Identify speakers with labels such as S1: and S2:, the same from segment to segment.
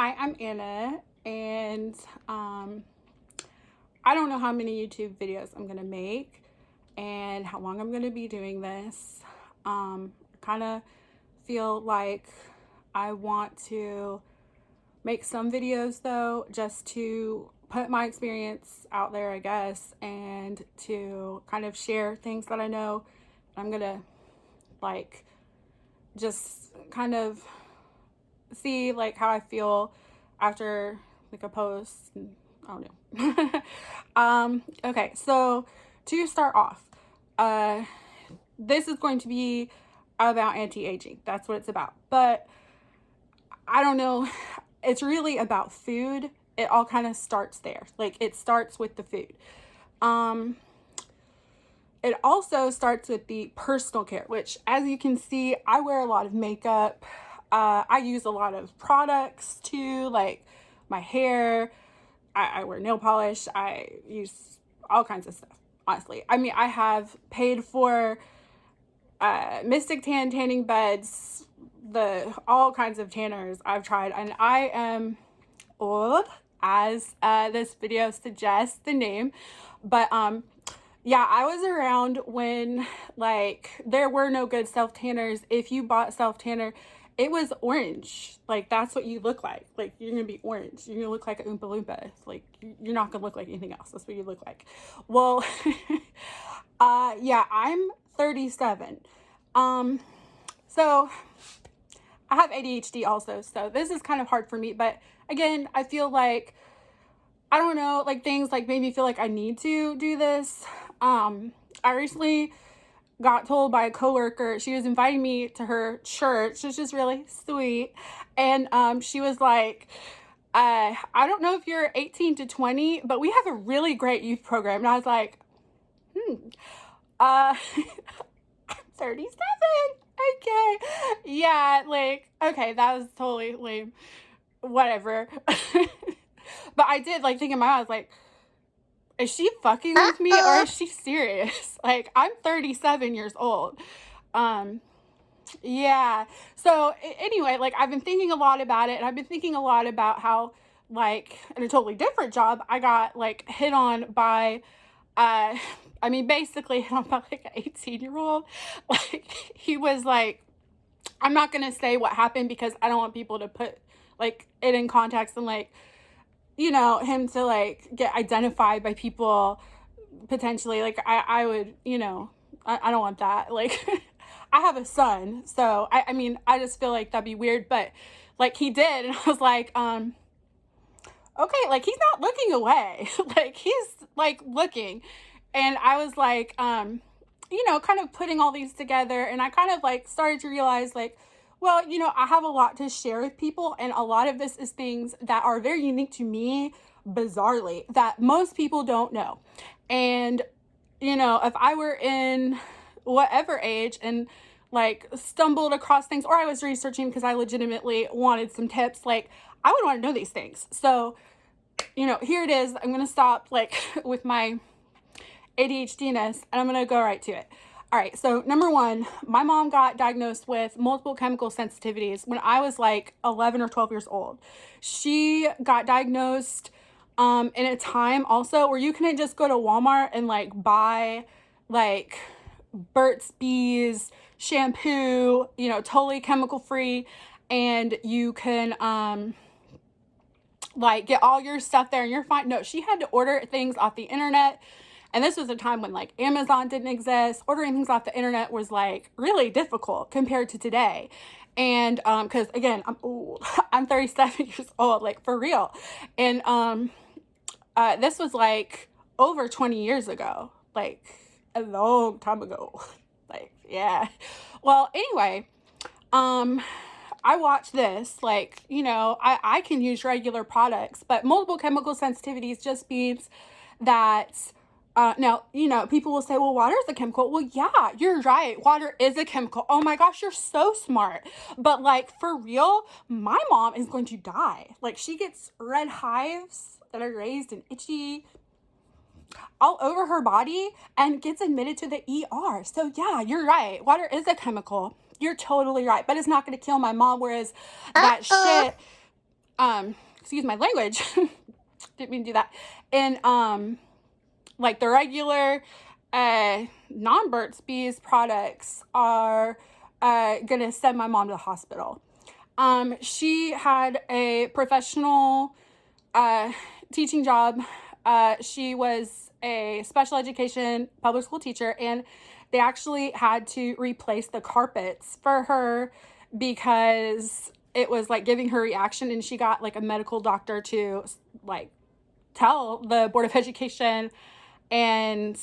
S1: Hi, I'm Anna, and I don't know how many YouTube videos I'm gonna make and how long I'm gonna be doing this. I kind of feel like I want to make some videos though, just to put my experience out there, I guess, and to kind of share things that I know. I'm gonna like just kind of see like how I feel after like a post. I don't know. Okay, so to start off, uh, this is going to be about anti-aging. That's what it's about. But I don't know. It's really about food. It all kind of starts there. Like it starts with the food. Um, it also starts with the personal care, which, as you can see, I wear a lot of makeup. I use a lot of products too, like my hair. I wear nail polish. I use all kinds of stuff, honestly. I mean, I have paid for Mystic tanning beds, all kinds of tanners I've tried, and I am old, as this video suggests the name. But yeah, I was around when like there were no good self tanners. If you bought self tanner, it was orange. Like that's what you look like. Like you're gonna be orange. You're gonna look like a Oompa Loompa. Like you're not gonna look like anything else. That's what you look like. Well, yeah, I'm 37. So I have ADHD also, so this is kind of hard for me. But again, I feel like I don't know, like things like made me feel like I need to do this. I recently got told by a coworker, she was inviting me to her church, which is really sweet. And she was like, I don't know if you're 18 to 20, but we have a really great youth program. And I was like, I'm 37. Okay. Yeah, like, okay, that was totally lame. Whatever. But I did like think in my mind, I was like, is she fucking with me or is she serious? Like, I'm 37 years old. Yeah. So anyway, like I've been thinking a lot about it, and I've been thinking a lot about how, like, in a totally different job, I got like hit on by, I mean, basically hit on by like an 18-year-old. Like, he was like, I'm not gonna say what happened because I don't want people to put like it in context and like, you know, him to like get identified by people potentially. Like I would, you know, I don't want that. Like I have a son, so I mean, I just feel like that'd be weird. But like he did, and I was like, okay, like he's not looking away. Like he's like looking. And I was like, you know, kind of putting all these together, and I kind of like started to realize like, well, you know, I have a lot to share with people, and a lot of this is things that are very unique to me, bizarrely, that most people don't know. And you know, if I were in whatever age and like stumbled across things, or I was researching because I legitimately wanted some tips, like I would want to know these things. So, you know, here it is. I'm gonna stop like with my ADHD-ness, and I'm gonna go right to it. All right, so number one, my mom got diagnosed with multiple chemical sensitivities when I was like 11 or 12 years old. She got diagnosed in a time also where you couldn't just go to Walmart and like buy like Burt's Bees shampoo, you know, totally chemical free, and you can like get all your stuff there and you're fine. No, she had to order things off the internet. And this was a time when like Amazon didn't exist. Ordering things off the internet was like really difficult compared to today. And because again, I'm old. I'm 37 years old, like for real. And this was like over 20 years ago, like a long time ago. Like, yeah. Well, anyway, I watch this, like, you know, I can use regular products, but multiple chemical sensitivities just means that, now, you know, people will say, well, water is a chemical. Well, yeah, you're right. Water is a chemical. Oh my gosh, you're so smart. But like, for real, my mom is going to die. Like, she gets red hives that are raised and itchy all over her body and gets admitted to the ER. So yeah, you're right. Water is a chemical. You're totally right. But it's not going to kill my mom. Whereas that shit, excuse my language, didn't mean to do that, and like the regular non-Burt's Bees products are gonna send my mom to the hospital. She had a professional teaching job. She was a special education public school teacher, and they actually had to replace the carpets for her because it was like giving her reaction, and she got like a medical doctor to like tell the Board of Education and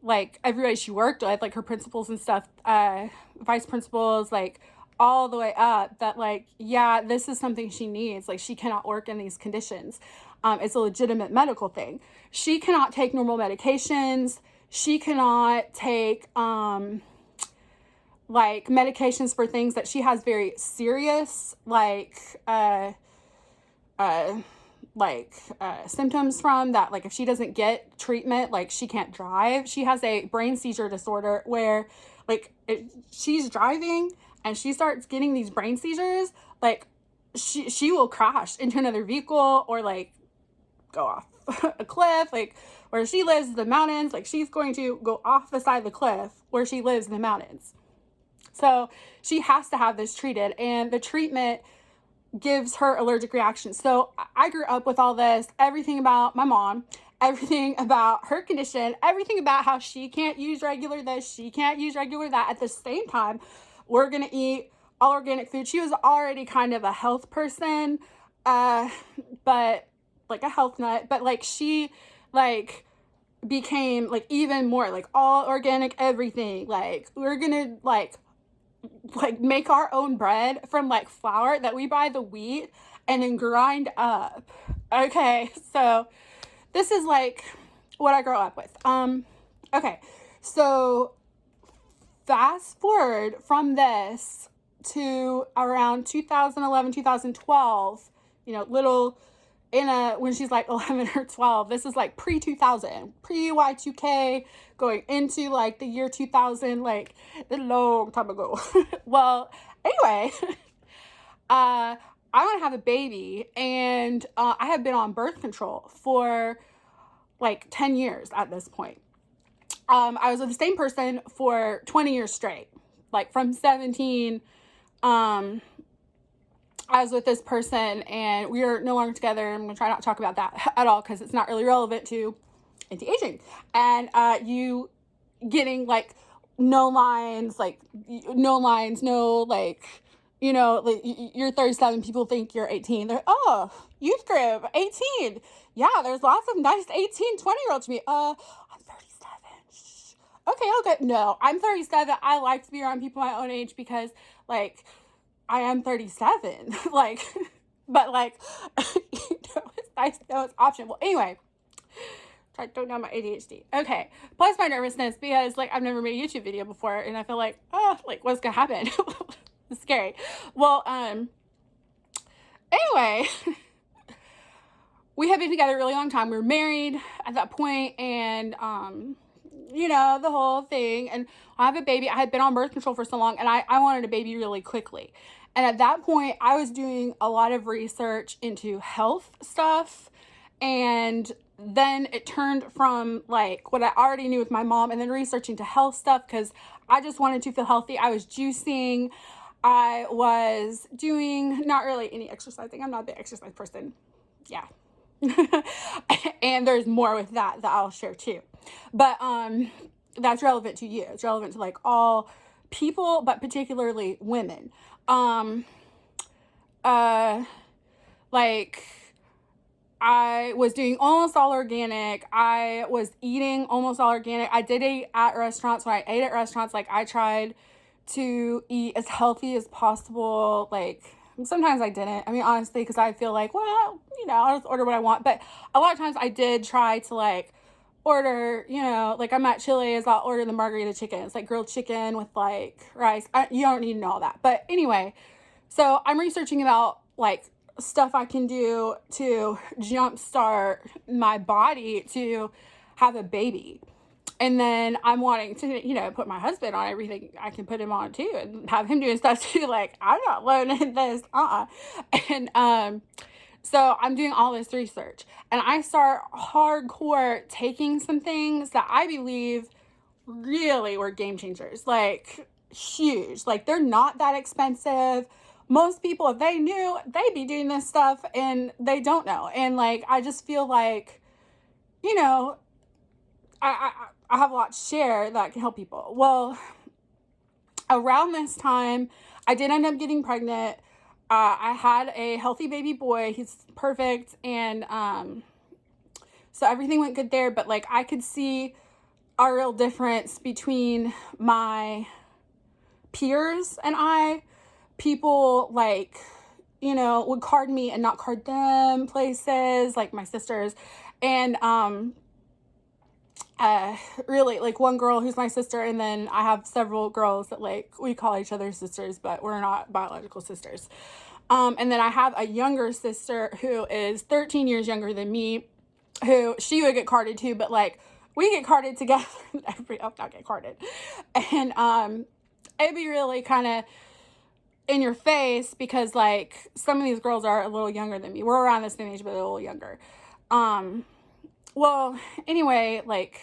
S1: like everybody she worked with, like her principals and stuff, vice principals, like all the way up, that like, yeah, this is something she needs. Like, she cannot work in these conditions. It's a legitimate medical thing. She cannot take normal medications. She cannot take like medications for things that she has very serious symptoms from, that like if she doesn't get treatment, like she can't drive. She has a brain seizure disorder where like if she's driving and she starts getting these brain seizures, like she will crash into another vehicle or like go off a cliff. Like where she lives in the mountains, like she's going to go off the side of the cliff where she lives in the mountains. So she has to have this treated, and the treatment gives her allergic reactions. So I grew up with all this, everything about my mom, everything about her condition, everything about how she can't use regular this, she can't use regular that. At the same time, we're going to eat all organic food. She was already kind of a health person, but like a health nut, but like she like became like even more like all organic everything. Like we're going to like make our own bread from like flour that we buy the wheat and then grind up. Okay, so this is like what I grew up with. Okay, so fast forward from this to around 2011, 2012, little when she's like 11 or 12, this is like pre-2000, pre-Y2K, going into like the year 2000, like a long time ago. Well, anyway, I want to have a baby, and I have been on birth control for like 10 years at this point. I was with the same person for 20 years straight, like from 17, I was with this person and we are no longer together. I'm going to try not to talk about that at all because it's not really relevant to anti-aging. And you getting like no lines, like you're 37, people think you're 18. They're, oh, youth group, 18. Yeah, there's lots of nice 18, 20-year-olds to me. I'm 37. Shh. Okay. No, I'm 37. I like to be around people my own age because like I am 37, like, but like, it's nice to know it's optional. Well, anyway, try to tone down my ADHD. Okay, plus my nervousness because like I've never made a YouTube video before, and I feel like, like what's gonna happen? It's scary. Well, anyway, we had been together a really long time. We were married at that point, and the whole thing, and I have a baby. I had been on birth control for so long, and I wanted a baby really quickly. And at that point, I was doing a lot of research into health stuff, and then it turned from like what I already knew with my mom, and then researching to health stuff because I just wanted to feel healthy. I was juicing. I was doing not really any exercising. I'm not a big exercise person. Yeah. And there's more with that I'll share too. But that's relevant to you. It's relevant to like all people, but particularly women. Like I was doing almost all organic. I was eating almost all organic. I did eat at restaurants. When I ate at restaurants, like I tried to eat as healthy as possible. Like sometimes I didn't. I mean, honestly, because I feel like, well, I'll just order what I want. But a lot of times I did try to like order, like I'm at Chili's, I'll order the margarita chicken. It's like grilled chicken with like rice. You don't need to know all that. But anyway, so I'm researching about like stuff I can do to jumpstart my body to have a baby. And then I'm wanting to, put my husband on everything I can put him on too, and have him doing stuff too. Like, I'm not learning this. And So I'm doing all this research, and I start hardcore taking some things that I believe really were game changers, like huge. Like, they're not that expensive. Most people, if they knew, they'd be doing this stuff, and they don't know. And like, I just feel like, you know, I have a lot to share that can help people. Well, around this time, I did end up getting pregnant. I had a healthy baby boy. He's perfect. And so everything went good there. But like, I could see a real difference between my peers and I. People like, would card me and not card them places, like my sisters. And really, like, one girl who's my sister, and then I have several girls that, like, we call each other sisters, but we're not biological sisters. And then I have a younger sister who is 13 years younger than me, who she would get carded too, but like, we get carded together. Everybody else not get carded. And it'd be really kind of in your face, because like, some of these girls are a little younger than me. We're around the same age, but they're a little younger. Well, anyway, like,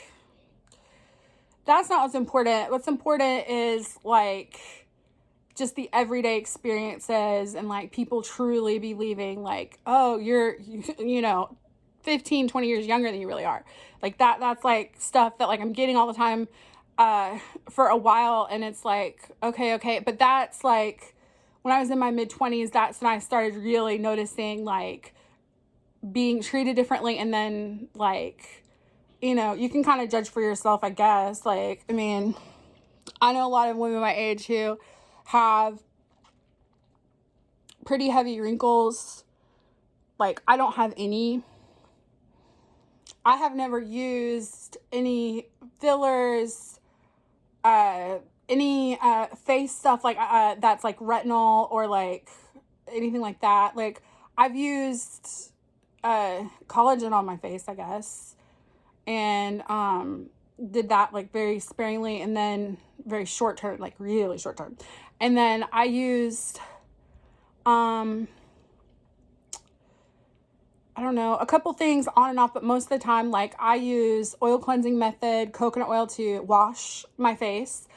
S1: that's not what's important. What's important is like just the everyday experiences, and like people truly believing like, oh, you're 15, 20 years younger than you really are. Like that's like stuff that like I'm getting all the time for a while, and it's like, okay. But that's like, when I was in my mid-20s, that's when I started really noticing like being treated differently. And then like, you can kind of judge for yourself, I guess. Like, I mean, I know a lot of women my age who have pretty heavy wrinkles. Like, I don't have any. I have never used any fillers, any face stuff like that's like retinol or like anything like that. Like, I've used collagen on my face, I guess, and did that like very sparingly, and then very short term, like really short term. And then I used I don't know, a couple things on and off, but most of the time, like, I use oil cleansing method, coconut oil, to wash my face.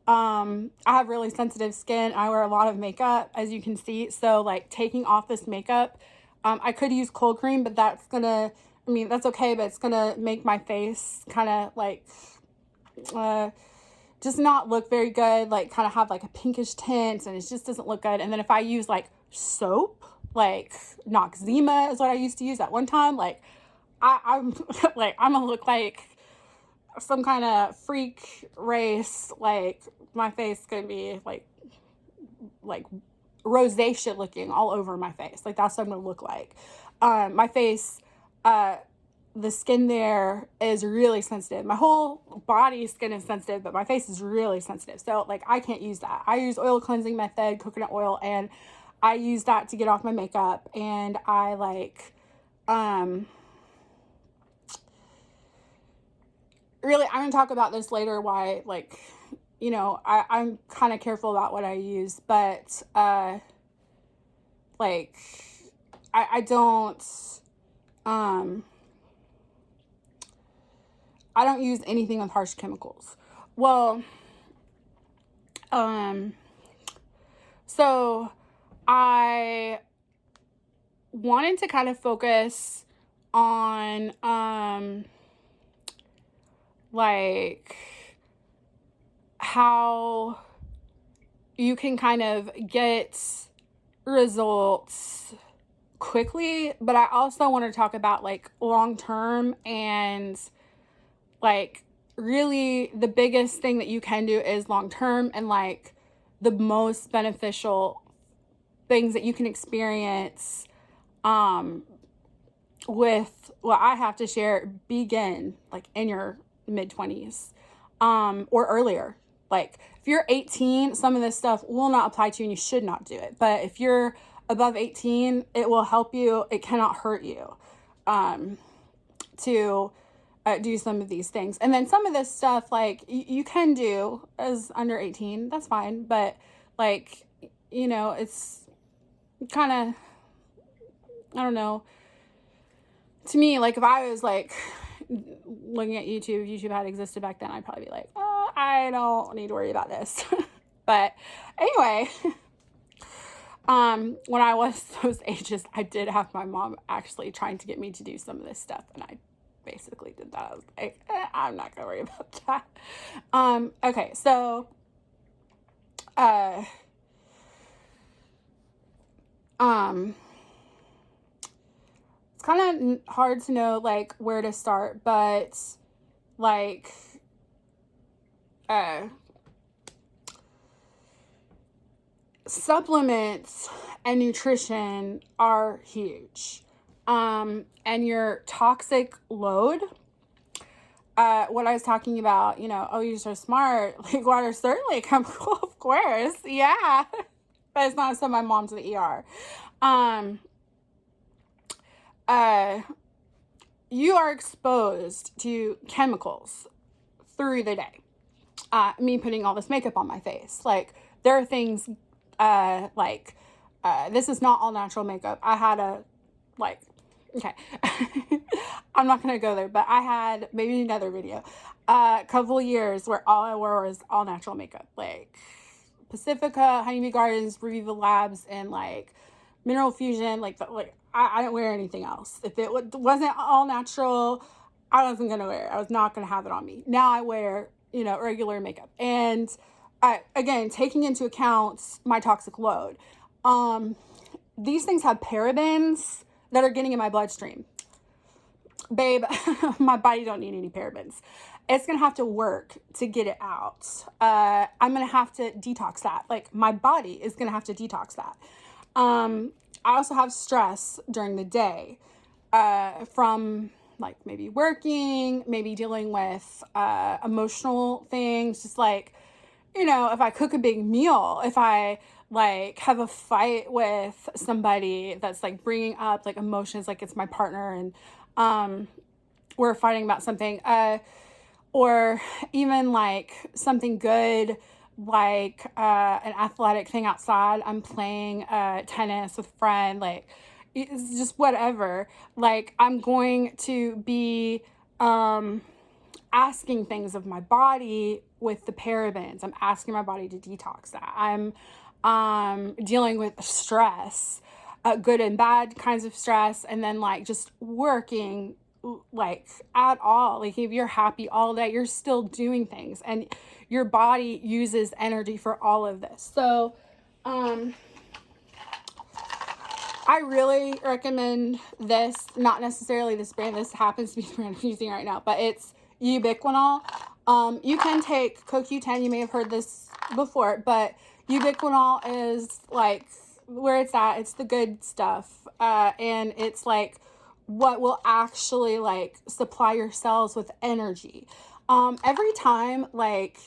S1: I have really sensitive skin. I wear a lot of makeup, as you can see. So like, taking off this makeup, I could use cold cream, but that's okay, but it's gonna make my face kind of like, just not look very good, like kind of have like a pinkish tint, and it just doesn't look good. And then if I use like soap, like Noxzema is what I used to use at one time, like I'm like, I'm gonna look like some kind of freak race. Like, my face gonna be like rosacea looking all over my face. Like, that's what I'm gonna look like. My face, the skin there is really sensitive. My whole body skin is sensitive, but my face is really sensitive. So like, I can't use that. I use oil cleansing method, coconut oil, and I use that to get off my makeup. And I like, really, I'm going to talk about this later, why, like, I'm kind of careful about what I use, but, like, I don't use anything with harsh chemicals. Well, so I wanted to kind of focus on, like, how you can kind of get results quickly, but I also want to talk about like long term, and like, really the biggest thing that you can do is long term, and like the most beneficial things that you can experience with what I have to share begin like in your mid-20s or earlier. Like, if you're 18, some of this stuff will not apply to you, and you should not do it. But if you're above 18, it will help you. It cannot hurt you to do some of these things. And then some of this stuff, like, you can do as under 18. That's fine. But like, it's kind of I don't know. To me, like if I was like looking at YouTube had existed back then, I'd probably be like, oh, I don't need to worry about this. But anyway, when I was those ages, I did have my mom actually trying to get me to do some of this stuff, and I basically did that. I was like, I'm not gonna worry about that. Okay, so it's kind of hard to know like where to start, but like supplements and nutrition are huge. And your toxic load, what I was talking about, oh, you're so smart. Like water certainly a chemical, of course. Yeah. But it's not so my mom's in the ER. You are exposed to chemicals through the day. Me putting all this makeup on my face. Like there are things this is not all natural makeup. I had okay. I'm not going to go there, but I had maybe another video, a couple years where all I wore was all natural makeup, like Pacifica, Honeybee Gardens, Reviva Labs, and like Mineral Fusion. I didn't wear anything else. If it wasn't all natural, I wasn't going to wear it. I was not going to have it on me. Now I wear, regular makeup. And again, taking into account my toxic load, these things have parabens that are getting in my bloodstream. Babe, my body don't need any parabens. It's going to have to work to get it out. I'm going to have to detox that. Like my body is going to have to detox that. I also have stress during the day, from like maybe working, maybe dealing with, emotional things, just like, if I cook a big meal, if I like have a fight with somebody that's like bringing up like emotions, like it's my partner and we're fighting about something, or even like something good, like an athletic thing outside. I'm playing tennis with a friend, like it's just whatever. Like I'm going to be asking things of my body with the parabens. I'm asking my body to detox that. I'm dealing with stress, good and bad kinds of stress, and then like just working like at all. Like if you're happy all day, you're still doing things, and your body uses energy for all of this. So I really recommend this, not necessarily this brand. This happens to be the brand I'm using right now, but it's ubiquinol. You can take CoQ10. You may have heard this before, but ubiquinol is like where it's at. It's the good stuff. And it's like what will actually like supply your cells with energy. Every time like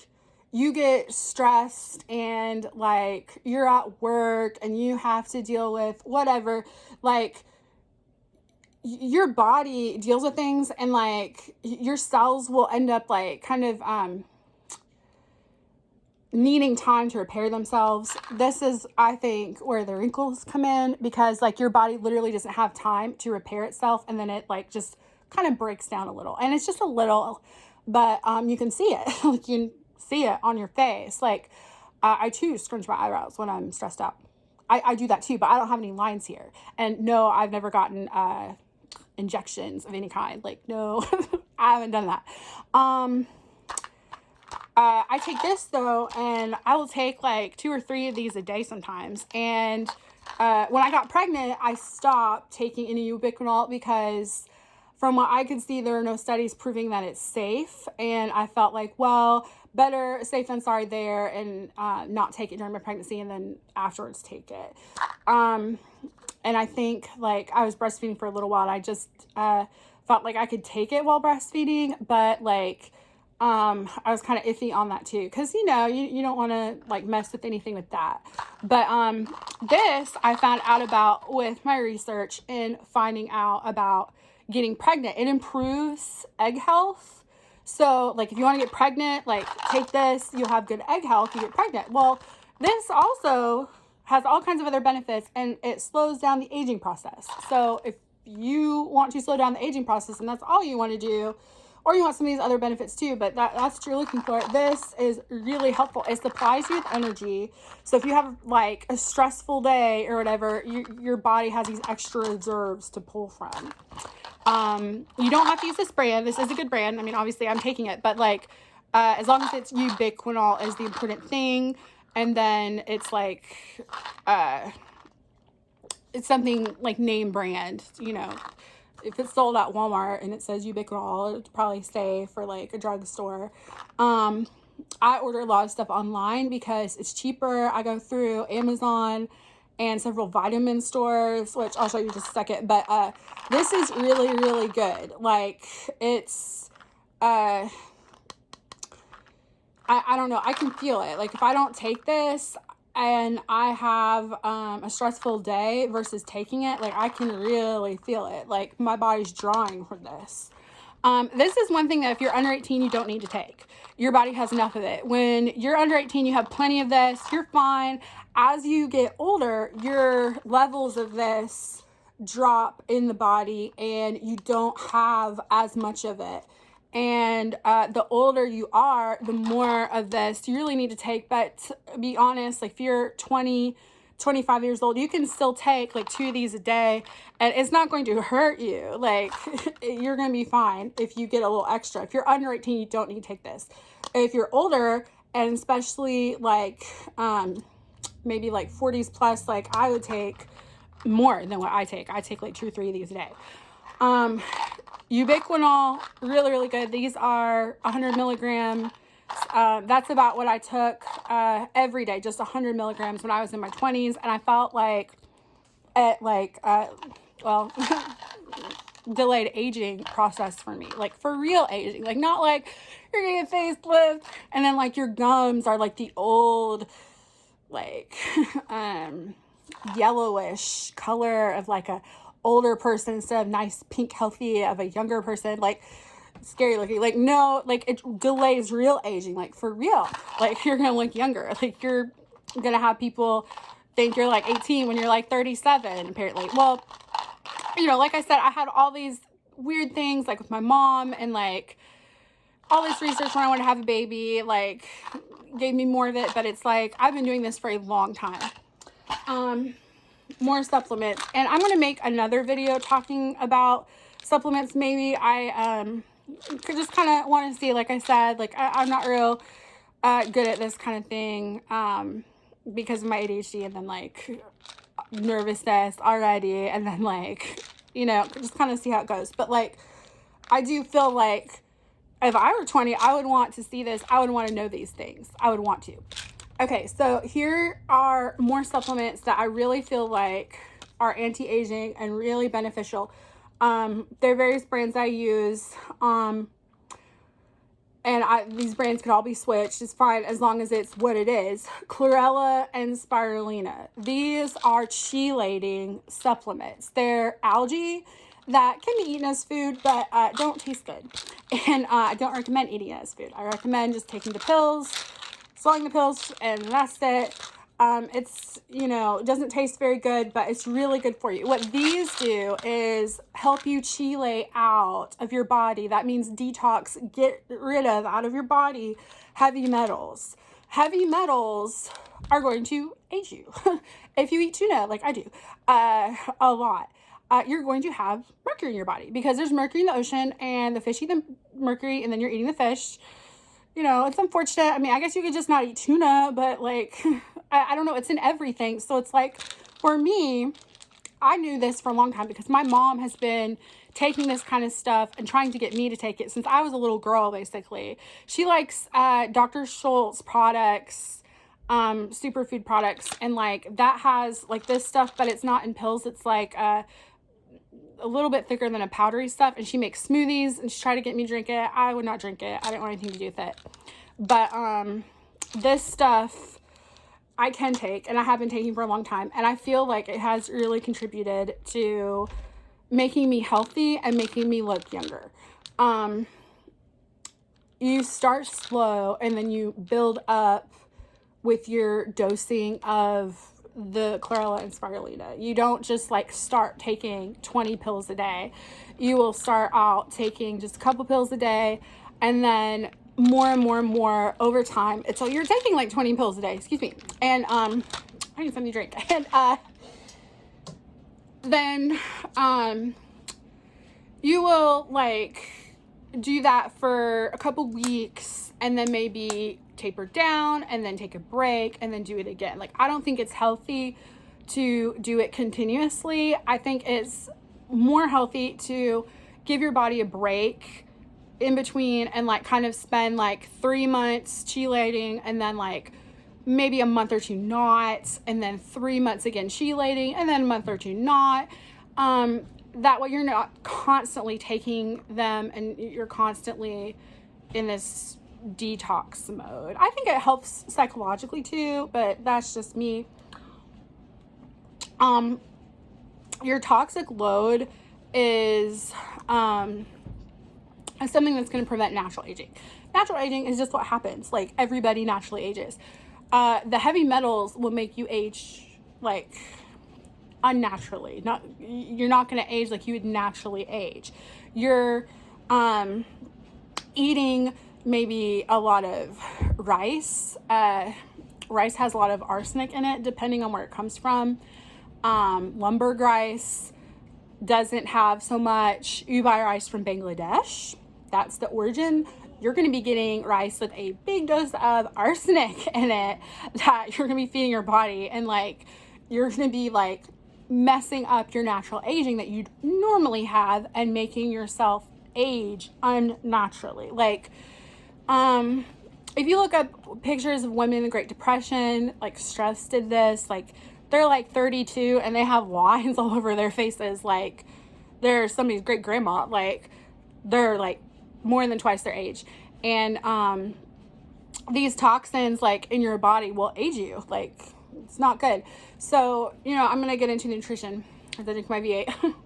S1: you get stressed and like you're at work and you have to deal with whatever, like your body deals with things, and like your cells will end up like kind of needing time to repair themselves. This is, I think, where the wrinkles come in, because like your body literally doesn't have time to repair itself, and then it like just kind of breaks down a little, and it's just a little, but you can see it. Like you can see it on your face. Like I too scrunch my eyebrows when I'm stressed out. I do that too, but I don't have any lines here. And no, I've never gotten injections of any kind. Like no, I haven't done that. I take this though, and I will take like 2 or 3 of these a day sometimes. And when I got pregnant, I stopped taking any ubiquinol because from what I could see, there are no studies proving that it's safe. And I felt like, well, better safe than sorry there, and not take it during my pregnancy and then afterwards take it. And I think like I was breastfeeding for a little while, and I just felt like I could take it while breastfeeding, but like I was kind of iffy on that too, because you don't want to like mess with anything with that. But this I found out about with my research in finding out about getting pregnant. It improves egg health. So like if you want to get pregnant, like take this, you'll have good egg health, you get pregnant. Well, this also has all kinds of other benefits, and it slows down the aging process. So if you want to slow down the aging process and that's all you want to do, or you want some of these other benefits too, but that's what you're looking for, this is really helpful. It supplies you with energy. So if you have like a stressful day or whatever, your body has these extra reserves to pull from. You don't have to use this brand. This is a good brand. I mean, obviously I'm taking it, but like, as long as it's ubiquinol is the important thing. And then it's like, it's something like name brand, you know. If it's sold at Walmart and it says ubiquinol, it'd probably stay for like a drugstore. I order a lot of stuff online because it's cheaper. I go through Amazon and several vitamin stores, which I'll show you in just a second. But this is really, really good. Like, it's, I don't know. I can feel it. Like, if I don't take this and I have a stressful day versus taking it, like, I can really feel it. Like, my body's drawing for this. This is one thing that if you're under 18, you don't need to take. Your body has enough of it. When you're under 18, you have plenty of this. You're fine. As you get older, your levels of this drop in the body and you don't have as much of it. And the older you are, the more of this you really need to take. But to be honest, like if you're 20, 25 years old, you can still take like 2 of these a day and it's not going to hurt you. Like, you're going to be fine if you get a little extra. If you're under 18, you don't need to take this. If you're older, and especially like maybe like 40s plus, like I would take more than what I take. I take like 2 or 3 of these a day. Ubiquinol, really, really good. These are 100 milligrams. That's about what I took every day, just 100 milligrams when I was in my 20s. And I felt like delayed aging process for me, like for real aging, like not like you're getting a facelift and then like your gums are like the old, like, yellowish color of like a older person instead of nice pink healthy of a younger person, like scary looking. Like, no, like it delays real aging, like for real. Like, you're gonna look younger. Like, you're gonna have people think you're like 18 when you're like 37 apparently. Well, you know, like I said, I had all these weird things like with my mom and like all this research when I wanted to have a baby, like gave me more of it. But it's like I've been doing this for a long time. More supplements, and I'm going to make another video talking about supplements. Maybe I could just kind of want to see, like I said, like I'm not real good at this kind of thing because of my ADHD and then like nervousness already, and then like, you know, just kind of see how it goes. But like, I do feel like if I were 20, I would want to see this. I would want to know these things. I would want to. Okay, so here are more supplements that I really feel like are anti-aging and really beneficial. There are various brands I use, and these brands could all be switched. It's fine as long as it's what it is. Chlorella and spirulina. These are chelating supplements. They're algae that can be eaten as food, but don't taste good. And I don't recommend eating it as food. I recommend just taking the pills, swallowing the pills, and that's it. It's, you know, it doesn't taste very good, but it's really good for you. What these do is help you chelate out of your body. That means detox, get rid of out of your body heavy metals. Heavy metals are going to age you. If you eat tuna, like I do, a lot, you're going to have mercury in your body because there's mercury in the ocean and the fish eat the mercury and then you're eating the fish. You know, it's unfortunate. I mean, I guess you could just not eat tuna, but like, I don't know. It's in everything. So it's like, for me, I knew this for a long time because my mom has been taking this kind of stuff and trying to get me to take it since I was a little girl, basically. She likes Dr. Schultz products, superfood products, and like that has like this stuff, but it's not in pills. It's like a little bit thicker than a powdery stuff, and she makes smoothies and she tried to get me to drink it. I would not drink it. I didn't want anything to do with it. But this stuff I can take, and I have been taking for a long time, and I feel like it has really contributed to making me healthy and making me look younger. You start slow and then you build up with your dosing of the chlorella and spirulina. You don't just like start taking 20 pills a day. You will start out taking just a couple pills a day, and then more and more and more over time until you're taking like 20 pills a day, excuse me. And I need something to drink. And then you will like do that for a couple weeks, and then maybe taper down, and then take a break, and then do it again. Like, I don't think it's healthy to do it continuously. I think it's more healthy to give your body a break in between, and like kind of spend like 3 months chelating, and then like maybe a month or two not, and then 3 months again chelating, and then a month or two not. That way you're not constantly taking them, and you're constantly in this detox mode. I think it helps psychologically too, but that's just me. Your toxic load is something that's going to prevent natural aging. Natural aging is just what happens. Like, everybody naturally ages. The heavy metals will make you age like unnaturally. You're not going to age like you would naturally age. You're eating maybe a lot of rice. Rice has a lot of arsenic in it, depending on where it comes from. Lumberg rice doesn't have so much. You buy rice from Bangladesh. That's the origin. You're going to be getting rice with a big dose of arsenic in it that you're going to be feeding your body, and like you're going to be like messing up your natural aging that you'd normally have, and making yourself age unnaturally. Like, if you look up pictures of women in the Great Depression, like Stress did this, like they're like 32 and they have lines all over their faces, like they're somebody's great grandma, like they're like more than twice their age. And these toxins like in your body will age you. Like, it's not good. So, you know, I'm gonna get into nutrition as I drink my V8.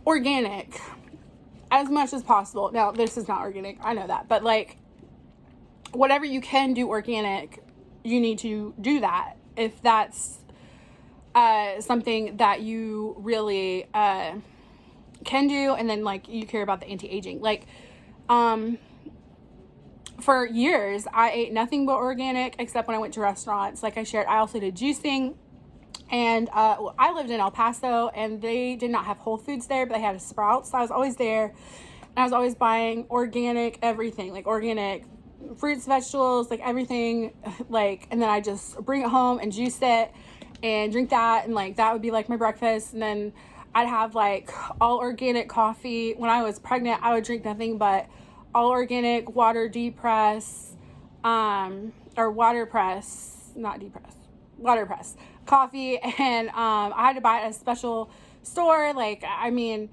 S1: Organic as much as possible. Now, this is not organic, I know that, but like whatever you can do organic, you need to do that if that's something that you really can do, and then like you care about the anti-aging. Like, for years I ate nothing but organic, except when I went to restaurants. Like I shared, I also did juicing. And I lived in El Paso, and they did not have Whole Foods there, but they had a Sprouts. So I was always there, and I was always buying organic everything, like organic fruits, vegetables, like everything. Like, and then I just bring it home and juice it and drink that, and like that would be like my breakfast. And then I'd have like all organic coffee. When I was pregnant, I would drink nothing but all organic water depress, or water press, not depress, water press coffee. And I had to buy it at a special store. Like, I mean,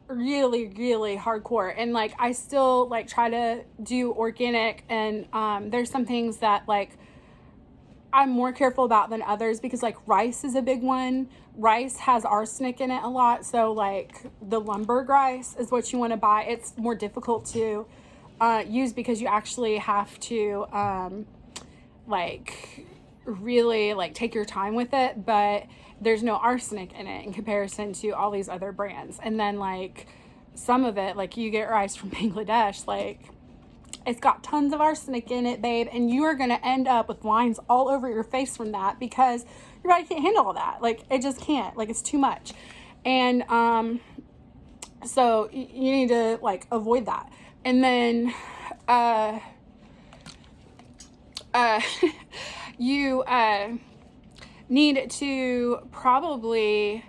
S1: really, really hardcore. And like, I still like try to do organic, and there's some things that like I'm more careful about than others, because like rice is a big one. Rice has arsenic in it a lot. So like the Lumberg rice is what you want to buy. It's more difficult to use, because you actually have to like really like take your time with it, but there's no arsenic in it in comparison to all these other brands. And then like some of it, like you get rice from Bangladesh, like it's got tons of arsenic in it, babe, and you are going to end up with lines all over your face from that, because your body can't handle all that. Like, it just can't. Like, it's too much. And so you need to like avoid that. And then you need to probably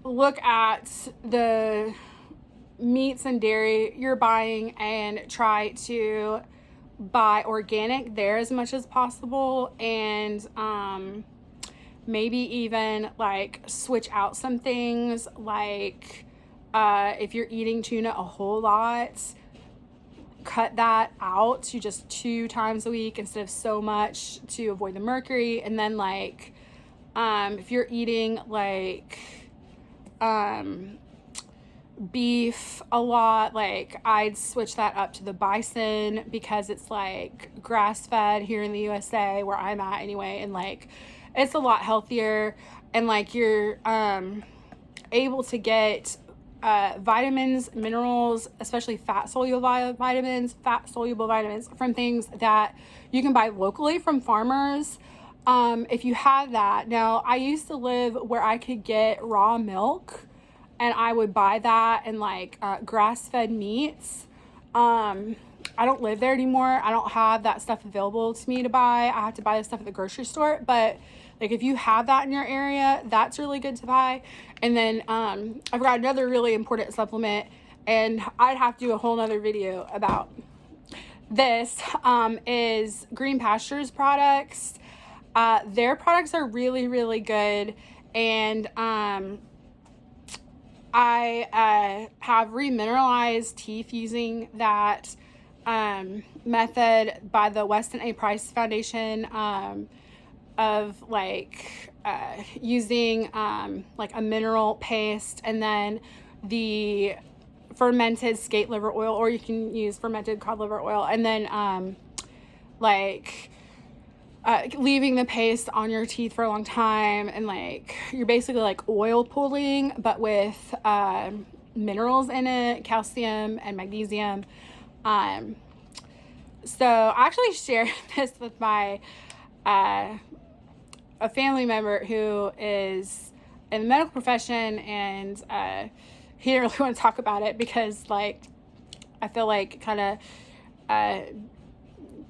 S1: look at the meats and dairy you're buying, and try to buy organic there as much as possible. And maybe even like switch out some things, like if you're eating tuna a whole lot, cut that out to just 2 times a week instead of so much, to avoid the mercury. And then like if you're eating like beef a lot. Like, I'd switch that up to the bison because it's like grass fed here in the USA where I'm at anyway, and like it's a lot healthier, and like you're able to get vitamins, minerals, especially fat soluble vitamins from things that you can buy locally from farmers. If you have that. Now, I used to live where I could get raw milk, and I would buy that, and like grass-fed meats. I don't live there anymore. I don't have that stuff available to me to buy. I have to buy the stuff at the grocery store. But like, if you have that in your area, that's really good to buy. And then I've got another really important supplement, and I'd have to do a whole nother video about this, is Green Pastures products. Their products are really, really good. And I have remineralized teeth using that method by the Weston A. Price Foundation, of like using like a mineral paste, and then the fermented skate liver oil, or you can use fermented cod liver oil, and then leaving the paste on your teeth for a long time, and like you're basically like oil pulling, but with minerals in it, calcium and magnesium. So I actually shared this with my a family member who is in the medical profession, and he didn't really want to talk about it because like I feel like kind of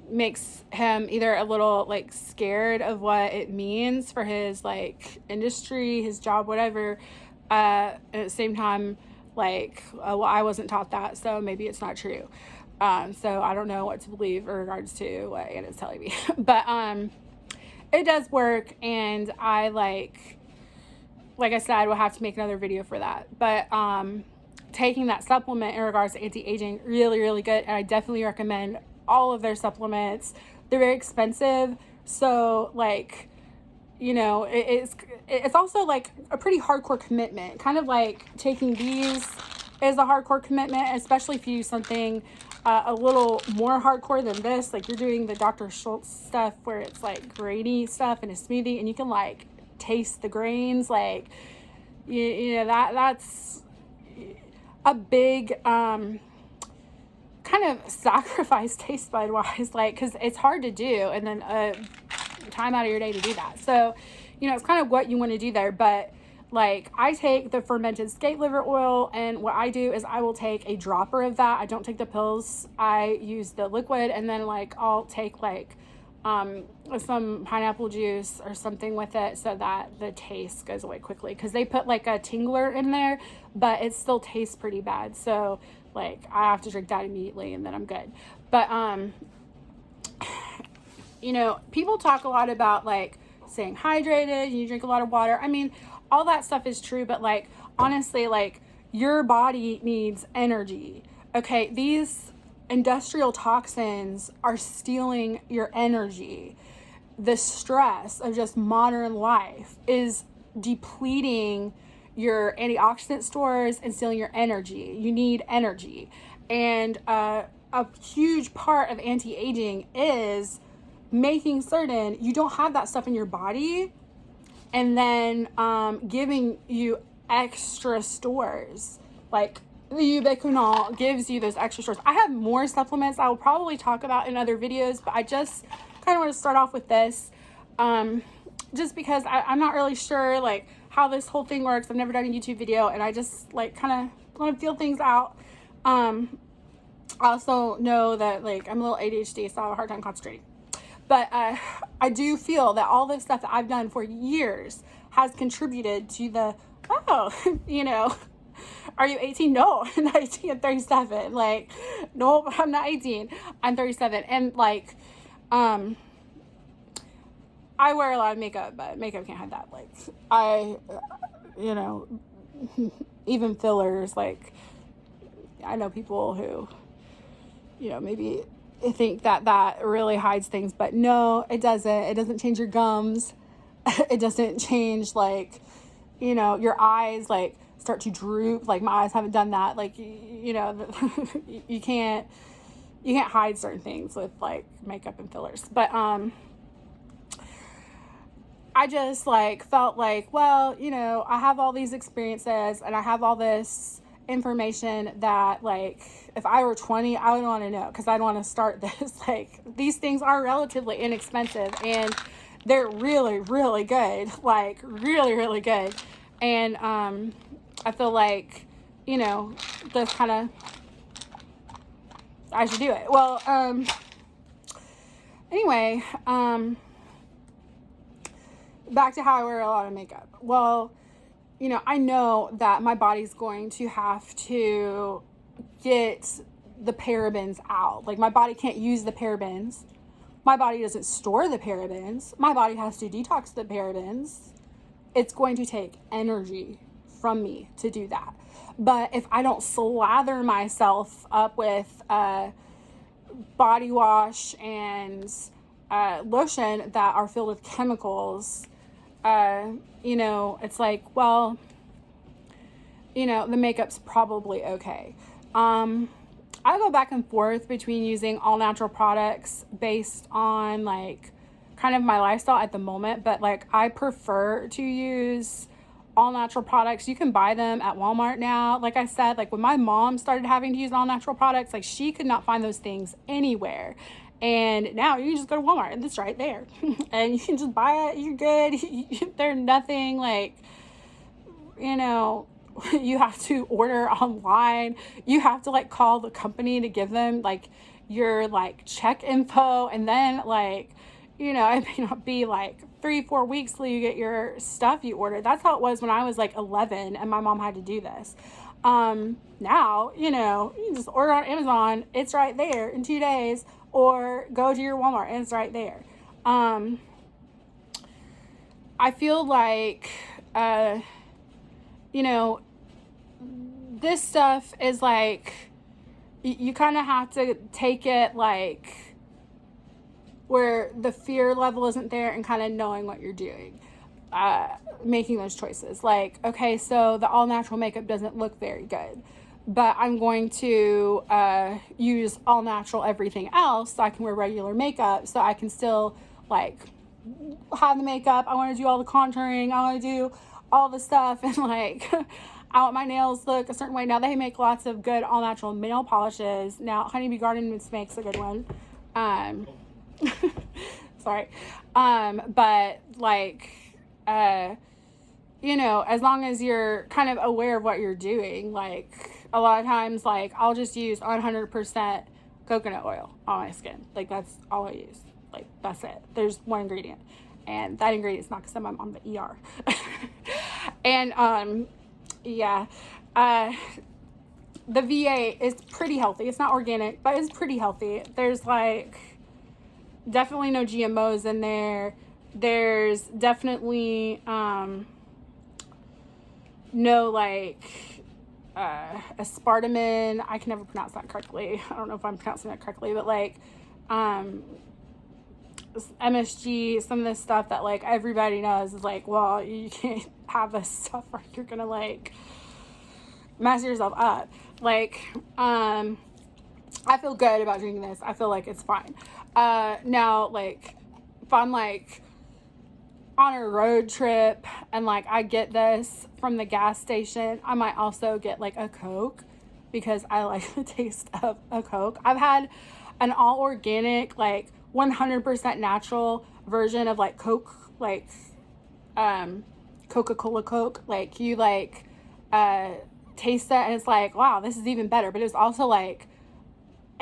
S1: makes him either a little like scared of what it means for his like industry, his job, whatever. At the same time, like, well, I wasn't taught that, so maybe it's not true. So I don't know what to believe in regards to what Anna's telling me. But it does work, and I like I said, we'll have to make another video for that. But taking that supplement in regards to anti-aging, really, really good, and I definitely recommend all of their supplements. They're very expensive, so like, you know, it's also like a pretty hardcore commitment. Kind of like taking these is a hardcore commitment, especially if you use something a little more hardcore than this. Like, you're doing the Dr. Schultz stuff where it's like grainy stuff in a smoothie, and you can like taste the grains. Like, you know, that's a big kind of sacrifice taste bud wise, like, because it's hard to do, and then time out of your day to do that. So, you know, it's kind of what you want to do there. But like, I take the fermented skate liver oil, and what I do is I will take a dropper of that. I don't take the pills. I use the liquid, and then like I'll take like some pineapple juice or something with it, so that the taste goes away quickly, because they put like a tingler in there, but it still tastes pretty bad. So like, I have to drink that immediately, and then I'm good. But you know, people talk a lot about like staying hydrated, you drink a lot of water. I mean, all that stuff is true, but like, honestly, like, your body needs energy. Okay, these industrial toxins are stealing your energy. The stress of just modern life is depleting your antioxidant stores and stealing your energy. You need energy. And a huge part of anti-aging is making certain you don't have that stuff in your body, and then giving you extra stores. Like, the ubiquinol gives you those extra stores. I have more supplements I will probably talk about in other videos, but I just kind of want to start off with this, just because I'm not really sure like how this whole thing works. I've never done a YouTube video, and I just like kind of want to feel things out. I also know that like I'm a little ADHD, so I have a hard time concentrating. But I do feel that all this stuff that I've done for years has contributed to the, you know, are you 18? No, I'm not 18, I'm 37. Like, nope, I'm not 18, I'm 37. And like, I wear a lot of makeup, but makeup can't have that. Like, you know, even fillers, like, I know people who, you know, maybe think that really hides things, but no, it doesn't. It doesn't change your gums. It doesn't change, like, you know, your eyes. Like, start to droop. Like my eyes haven't done that. Like, you know, you can't hide certain things with like makeup and fillers. But I just like felt like, well, you know, I have all these experiences and I have all this information that like if I were 20, I would want to know, because I'd want to start this. Like these things are relatively inexpensive and they're really, really good. Like really, really good. And I feel like, you know, this kind of, I should do it. Well, anyway, back to how I wear a lot of makeup. Well, you know, I know that my body's going to have to get the parabens out. Like my body can't use the parabens. My body doesn't store the parabens. My body has to detox the parabens. It's going to take energy from me to do that. But if I don't slather myself up with body wash and lotion that are filled with chemicals, you know, it's like, well, you know, the makeup's probably okay. I go back and forth between using all natural products based on like kind of my lifestyle at the moment, but like I prefer to use all natural products. You can buy them at Walmart now. Like I said, like when my mom started having to use all natural products, like she could not find those things anywhere. And now you just go to Walmart and it's right there. And you can just buy it. You're good. They're nothing like, you know, you have to order online. You have to like call the company to give them like your like check info. And then like, you know, it may not be like 3-4 weeks till you get your stuff you ordered. That's how it was when I was like 11 and my mom had to do this. Now, you know, you can just order on Amazon. It's right there in 2 days, or go to your Walmart and it's right there. I feel like, you know, this stuff is like, you kind of have to take it like where the fear level isn't there and kind of knowing what you're doing, making those choices. Like, okay, so the all natural makeup doesn't look very good, but I'm going to use all natural everything else so I can wear regular makeup, so I can still like have the makeup. I want to do all the contouring. I want to do all the stuff, and like I want my nails look a certain way. Now they make lots of good all natural nail polishes. Now Honeybee Gardens makes a good one. Sorry. But like, you know, as long as you're kind of aware of what you're doing, like a lot of times, like I'll just use 100% coconut oil on my skin. Like that's all I use. Like that's it. There's one ingredient, and that ingredient is not because I'm on the ER. And, yeah, the V8 is pretty healthy. It's not organic, but it's pretty healthy. There's like definitely no GMOs in there. There's definitely no like aspartame. I can never pronounce that correctly. I don't know if I'm pronouncing that correctly, but like MSG, some of this stuff that like everybody knows is like, well, you can't have this stuff or you're gonna like mess yourself up. Like I feel good about drinking this. I feel like it's fine. Now, like, if I'm, like, on a road trip and, like, I get this from the gas station, I might also get, like, a Coke because I like the taste of a Coke. I've had an all-organic, like, 100% natural version of, like, Coke, like, Coca-Cola Coke. Like, you, like, taste it and it's like, wow, this is even better. But it was also, like,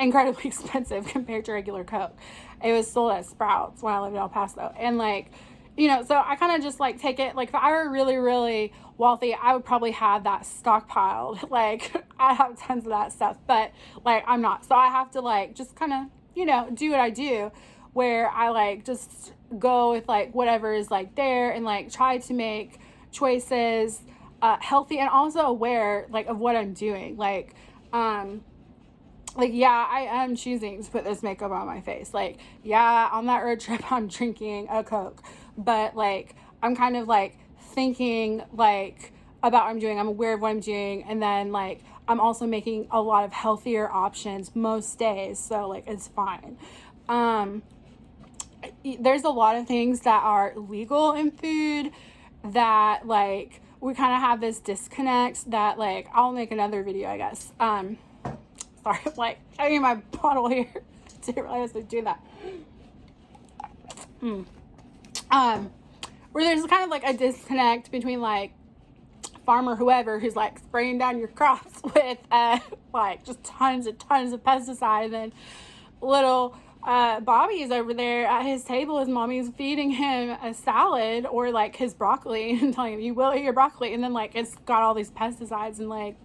S1: incredibly expensive compared to regular Coke. It was sold at Sprouts when I lived in El Paso. And like, you know, so I kind of just like take it, like if I were really, really wealthy, I would probably have that stockpiled. Like I have tons of that stuff, but like I'm not. So I have to like just kind of, you know, do what I do, where I like just go with like whatever is like there and like try to make choices healthy and also aware like of what I'm doing. Like yeah, I am choosing to put this makeup on my face. Like, yeah, on that road trip, I'm drinking a Coke. But, like, I'm kind of, like, thinking, like, about what I'm doing. I'm aware of what I'm doing. And then like, I'm also making a lot of healthier options most days. So like, it's fine. There's a lot of things that are legal in food that like, we kind of have this disconnect that like, I'll make another video, I guess. Sorry, I'm like checking my bottle here. Didn't realize I do that. Where there's kind of like a disconnect between like farmer whoever who's like spraying down your crops with like just tons of pesticides, and little Bobby is over there at his table. His mommy's feeding him a salad or like his broccoli and telling him you will eat your broccoli, and then like it's got all these pesticides, and like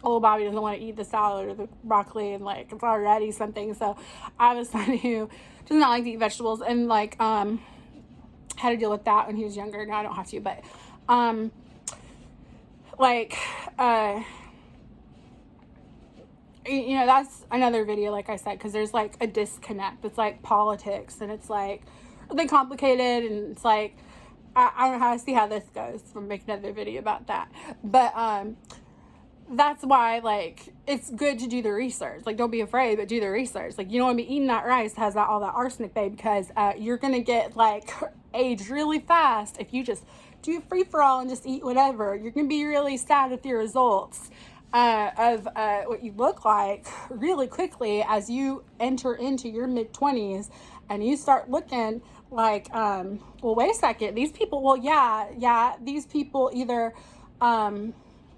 S1: old Bobby doesn't want to eat the salad or the broccoli, and like it's already something. So I was someone who does not like to eat vegetables, and like had to deal with that when he was younger. Now I don't have to, but like you know, that's another video, like I said, because there's like a disconnect. It's like politics, and it's like really complicated, and it's like I don't know how to see how this goes. So I'm making another video about that, but that's why like it's good to do the research. Like, don't be afraid, but do the research. Like, you don't want to be eating that rice that has all that arsenic, babe, because you're gonna get like age really fast if you just do free for all and just eat whatever. You're gonna be really sad with your results of what you look like really quickly as you enter into your mid-20s, and you start looking like well, wait a second, these people, well, yeah, these people either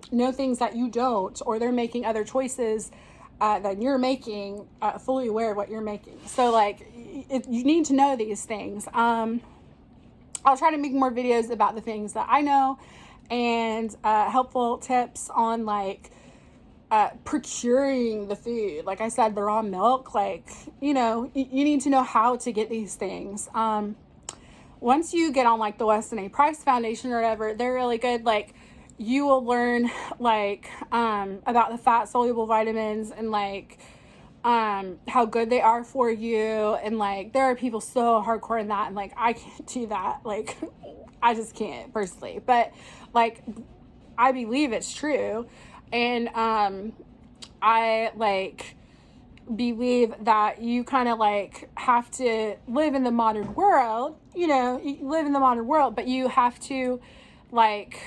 S1: know things that you don't, or they're making other choices than you're making, fully aware of what you're making. So like, you need to know these things. I'll try to make more videos about the things that I know, and helpful tips on like procuring the food. Like I said, the raw milk, like, you know, you need to know how to get these things. Once you get on like the Weston A. Price Foundation or whatever, they're really good. Like, you will learn like about the fat soluble vitamins, and like how good they are for you. And like, there are people so hardcore in that, and like, I can't do that. Like, I just can't personally, but like, I believe it's true. And I like believe that you kind of like have to live in the modern world, you know, you live in the modern world, but you have to like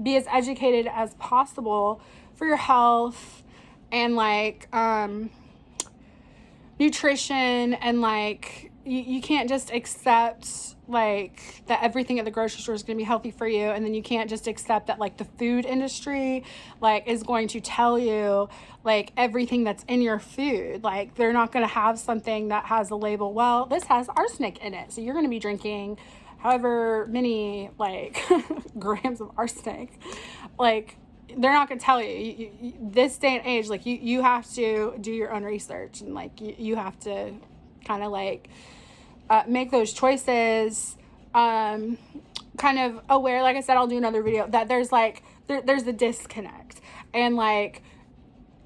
S1: be as educated as possible for your health, and like nutrition, and like you can't just accept like that everything at the grocery store is going to be healthy for you, and then you can't just accept that like the food industry like is going to tell you like everything that's in your food. Like, they're not going to have something that has a label, well, this has arsenic in it, so you're going to be drinking however many like grams of arsenic. Like, they're not going to tell you. This day and age, like you have to do your own research, and like you have to kind of like make those choices, kind of aware. Like I said, I'll do another video that there's like there's a disconnect, and like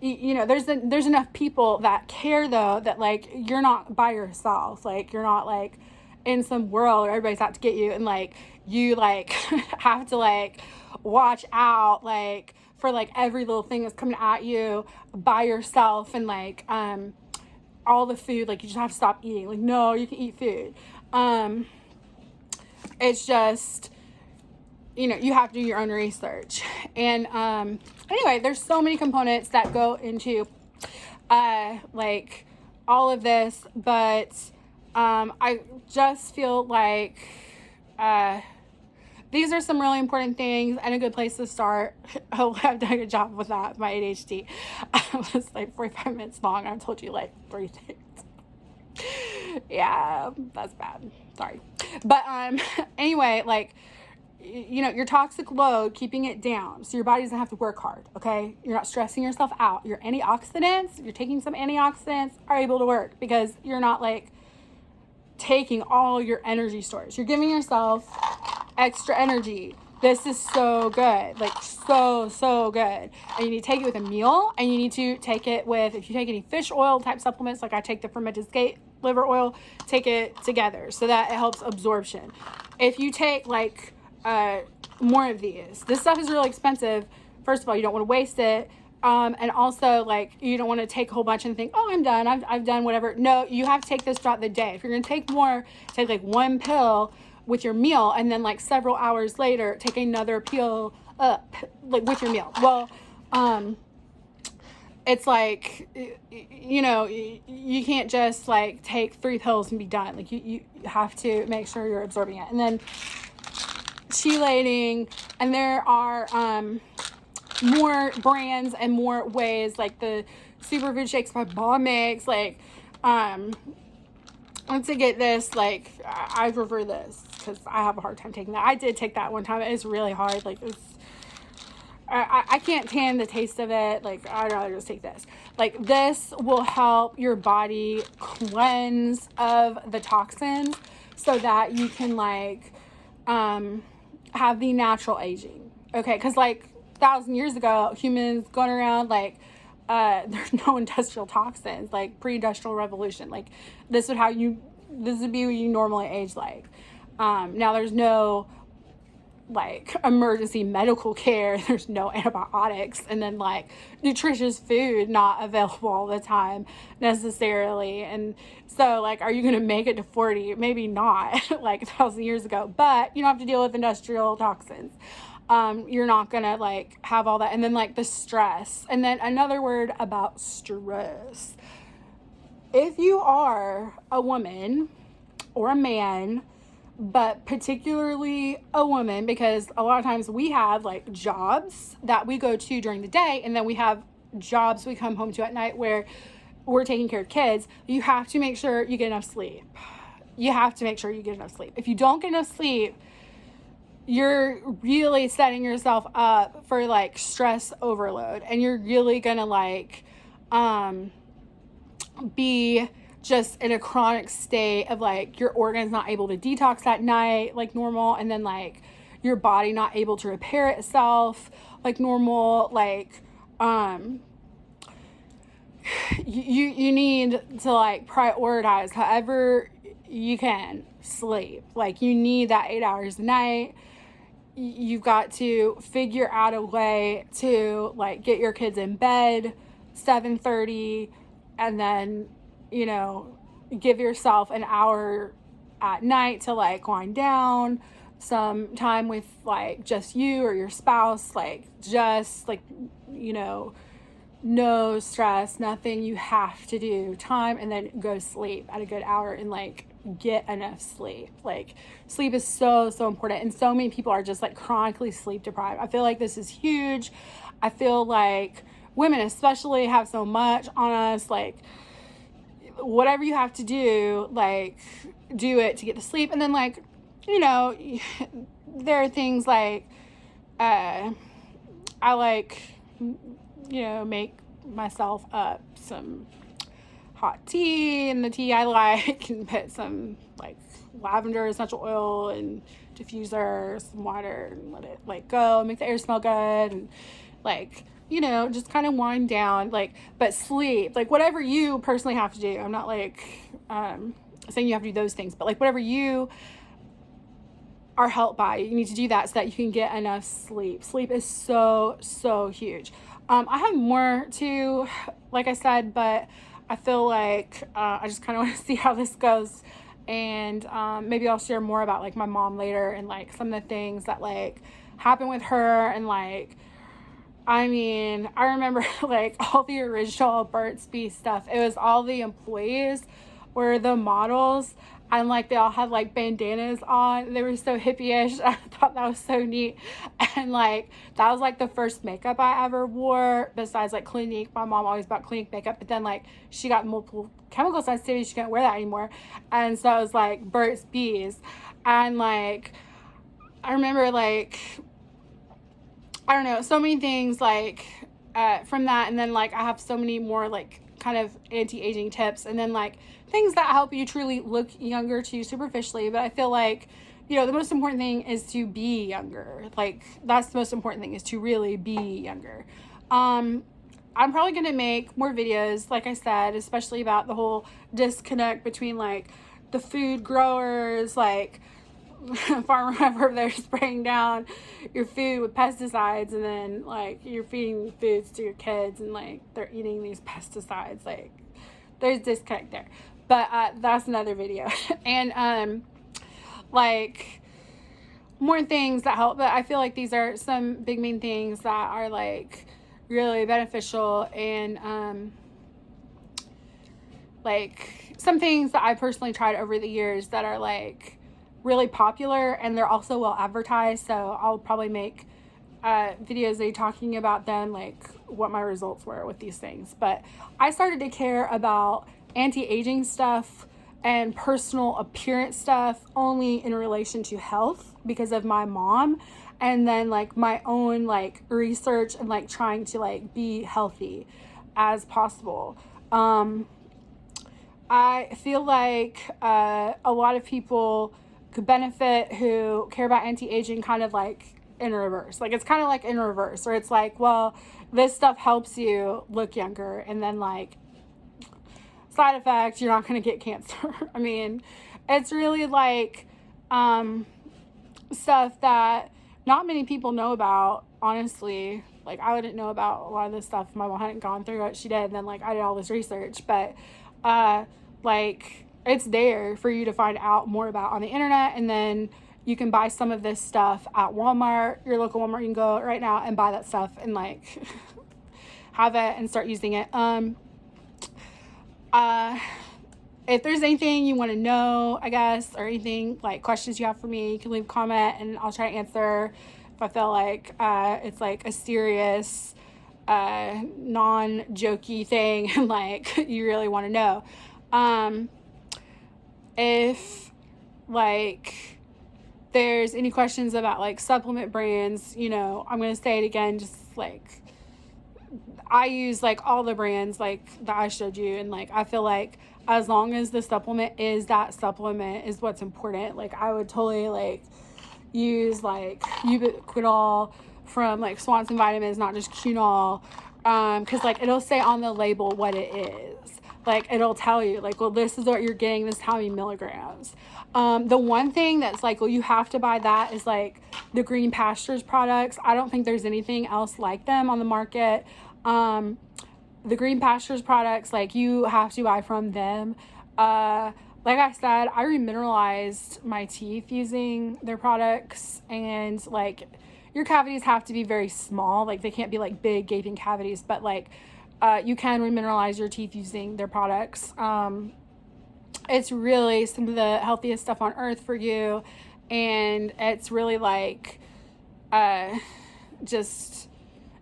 S1: you know, there's enough people that care though, that like you're not by yourself. Like, you're not like in some world where everybody's out to get you, and like you like have to like watch out like for like every little thing that's coming at you by yourself, and like all the food, like you just have to stop eating. Like, no, you can eat food. It's just, you know, you have to do your own research. And anyway, there's so many components that go into like all of this, but I just feel like these are some really important things, and a good place to start. Hopefully I've done a good job with that. My ADHD was like 45 minutes long. I've told you like 3 things. Yeah, that's bad. Sorry. But anyway, like, you know, your toxic load, keeping it down so your body doesn't have to work hard, okay? You're not stressing yourself out. Your antioxidants, you're taking some antioxidants, are able to work because you're not like taking all your energy stores. You're giving yourself extra energy. This is so good, like so good. And you need to take it with a meal, and you need to take it with, if you take any fish oil type supplements, like I take the fermented skate liver oil, take it together so that it helps absorption. If you take like more of these. This stuff is really expensive. First of all, you don't want to waste it. And also, like, you don't want to take a whole bunch and think, oh, I'm done. I've done whatever. No, you have to take this throughout the day. If you're going to take more, take like one pill with your meal, and then like several hours later, take another pill like with your meal. Well, it's like, you know, you can't just like take 3 pills and be done. Like you have to make sure you're absorbing it. And then chelating, and there are more brands and more ways, like the superfood shakes my mom makes. Like once I get this, like I prefer this because I have a hard time taking that. I did take that one time. It's really hard. Like I can't stand the taste of it. Like I'd rather just take this. Like this will help your body cleanse of the toxins so that you can like have the natural aging. Okay, because like 1,000 years ago, humans going around like there's no industrial toxins, like pre-industrial revolution. Like this would be what you normally age like. Now there's no like emergency medical care, there's no antibiotics, and then like nutritious food not available all the time necessarily. And so like, are you going to make it to 40? Maybe not like 1,000 years ago, but you don't have to deal with industrial toxins. You're not gonna like have all that. And then like the stress, and then another word about stress. If you are a woman or a man, but particularly a woman, because a lot of times we have like jobs that we go to during the day, and then we have jobs we come home to at night where we're taking care of kids. You have to make sure you get enough sleep. You have to make sure you get enough sleep. If you don't get enough sleep, you're really setting yourself up for like stress overload, and you're really gonna like be just in a chronic state of like your organs not able to detox at night like normal, and then like your body not able to repair itself like normal. Like you need to like prioritize however you can sleep. Like you need that 8 hours a night. You've got to figure out a way to like get your kids in bed 7:30, and then, you know, give yourself an hour at night to like wind down, some time with like just you or your spouse, like just like, you know, no stress, nothing you have to do, time, and then go to sleep at a good hour and like get enough sleep. Like sleep is so important, and so many people are just like chronically sleep deprived. I feel like this is huge. I feel like women especially have so much on us. Like whatever you have to do, like do it to get to sleep. And then like, you know, there are things like I like, you know, make myself up some hot tea, and the tea I like, and put some like lavender essential oil and diffuser, some water, and let it like go, make the air smell good, and like, you know, just kind of wind down. Like, but sleep, like whatever you personally have to do. I'm not like saying you have to do those things, but like whatever you are helped by, you need to do that so that you can get enough sleep. Sleep is so huge. I have more to, like I said, but I feel like I just kind of want to see how this goes, and maybe I'll share more about like my mom later, and like some of the things that like happened with her. And like, I mean, I remember like all the original Burt's Bees stuff. It was all the employees were the models, and like they all had like bandanas on. They were so hippie-ish. I thought that was so neat. And like that was like the first makeup I ever wore, besides like Clinique. My mom always bought Clinique makeup, but then like she got multiple chemical sensitivity, she couldn't wear that anymore. And so it was like Burt's Bees. And like I remember like, I don't know, so many things like from that. And then like I have so many more like kind of anti-aging tips, and then like things that help you truly look younger too, superficially. But I feel like, you know, the most important thing is to be younger. Like that's the most important thing, is to really be younger. I'm probably going to make more videos, like I said, especially about the whole disconnect between like the food growers, like farmer over there spraying down your food with pesticides, and then like you're feeding foods to your kids and like they're eating these pesticides. Like there's disconnect there, but that's another video. And like more things that help, but I feel like these are some big main things that are like really beneficial, and like some things that I personally tried over the years that are like really popular, and they're also well advertised, so I'll probably make videos talking about them, like what my results were with these things. But I started to care about anti-aging stuff and personal appearance stuff only in relation to health because of my mom, and then like my own like research and like trying to like be healthy as possible. I feel like a lot of people could benefit who care about anti-aging kind of like in reverse. Like it's kind of like in reverse, where it's like, well, this stuff helps you look younger, and then like side effect, you're not going to get cancer. I mean, it's really like stuff that not many people know about, honestly. Like I wouldn't know about a lot of this stuff if my mom hadn't gone through what she did, and then like I did all this research. But like it's there for you to find out more about on the internet, and then you can buy some of this stuff at Walmart, your local Walmart. You can go right now and buy that stuff and like have it and start using it. If there's anything you want to know, I guess, or anything like questions you have for me, you can leave a comment and I'll try to answer if I feel like it's like a serious non-jokey thing and like you really want to know. If like there's any questions about like supplement brands, you know, I'm going to say it again, just like I use like all the brands like that I showed you, and like I feel like as long as the supplement is that supplement is what's important. Like I would totally like use like ubiquinol from like Swanson Vitamins, not just Cunol, because like it'll say on the label what it is. Like it'll tell you like, well, this is what you're getting, this is how many milligrams. The one thing that's like, well, you have to buy that is like the Green Pastures products. I don't think there's anything else like them on the market. The Green Pastures products, like you have to buy from them. Like I said, I remineralized my teeth using their products, and like your cavities have to be very small. Like they can't be like big gaping cavities, but like you can remineralize your teeth using their products. It's really some of the healthiest stuff on earth for you, and it's really like just,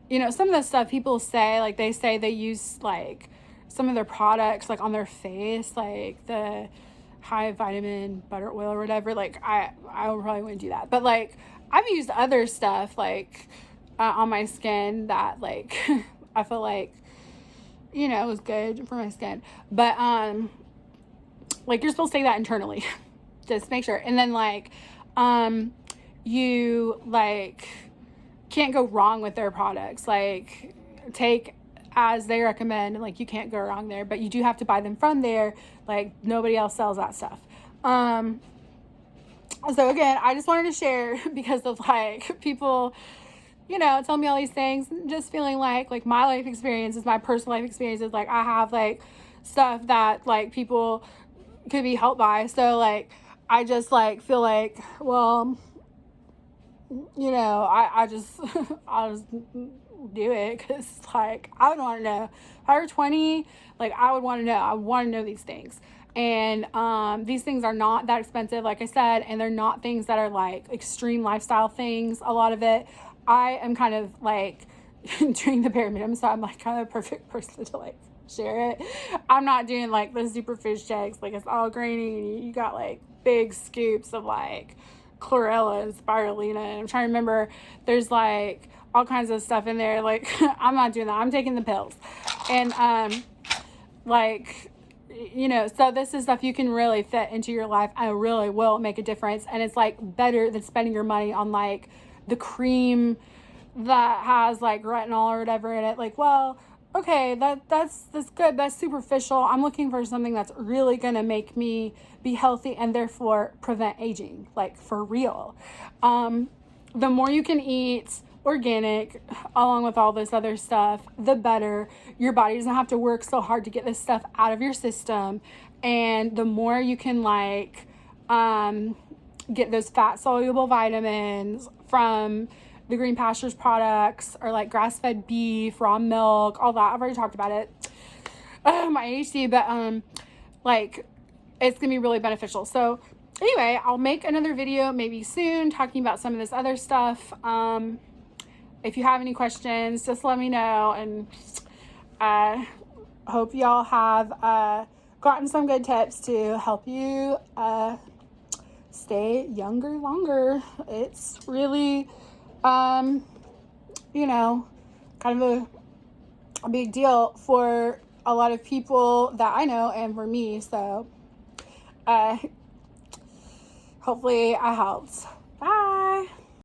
S1: you know, some of the stuff people say, like they say they use like some of their products like on their face, like the high vitamin butter oil or whatever. Like I probably wouldn't do that, but like I've used other stuff like on my skin that like I feel like, you know, it was good for my skin. But like you're supposed to take that internally just make sure. And then like you like can't go wrong with their products. Like take as they recommend, and like you can't go wrong there, but you do have to buy them from there. Like nobody else sells that stuff. So again, I just wanted to share because of like people, you know, tell me all these things, just feeling like my life experience is my personal life experiences. Like I have like stuff that like people could be helped by. So like I just like feel like, well, you know, I just I'll just do it because like I would want to know. If I were 20, like I would want to know. I want to know these things. And these things are not that expensive, like I said, and they're not things that are like extreme lifestyle things. A lot of it, I am kind of like doing the bare minimum, so I'm like kind of a perfect person to like share it. I'm not doing like the superfood shakes, like it's all grainy and you got like big scoops of like chlorella and spirulina, and I'm trying to remember, there's like all kinds of stuff in there. Like I'm not doing that. I'm taking the pills. And like, you know, so this is stuff you can really fit into your life and it really will make a difference. And it's like better than spending your money on like the cream that has like retinol or whatever in it. Like, well, okay, that's good. That's superficial. I'm looking for something that's really going to make me be healthy and therefore prevent aging, like for real. The more you can eat organic along with all this other stuff, the better. Your body doesn't have to work so hard to get this stuff out of your system. And the more you can like get those fat soluble vitamins from the green pastures products, or like grass-fed beef, raw milk, all that. I've already talked about it. My ADHD, but like it's gonna be really beneficial. So anyway, I'll make another video maybe soon talking about some of this other stuff. If you have any questions, just let me know, and I hope y'all have gotten some good tips to help you stay younger longer. It's really you know, kind of a big deal for a lot of people that I know and for me. So hopefully I helped.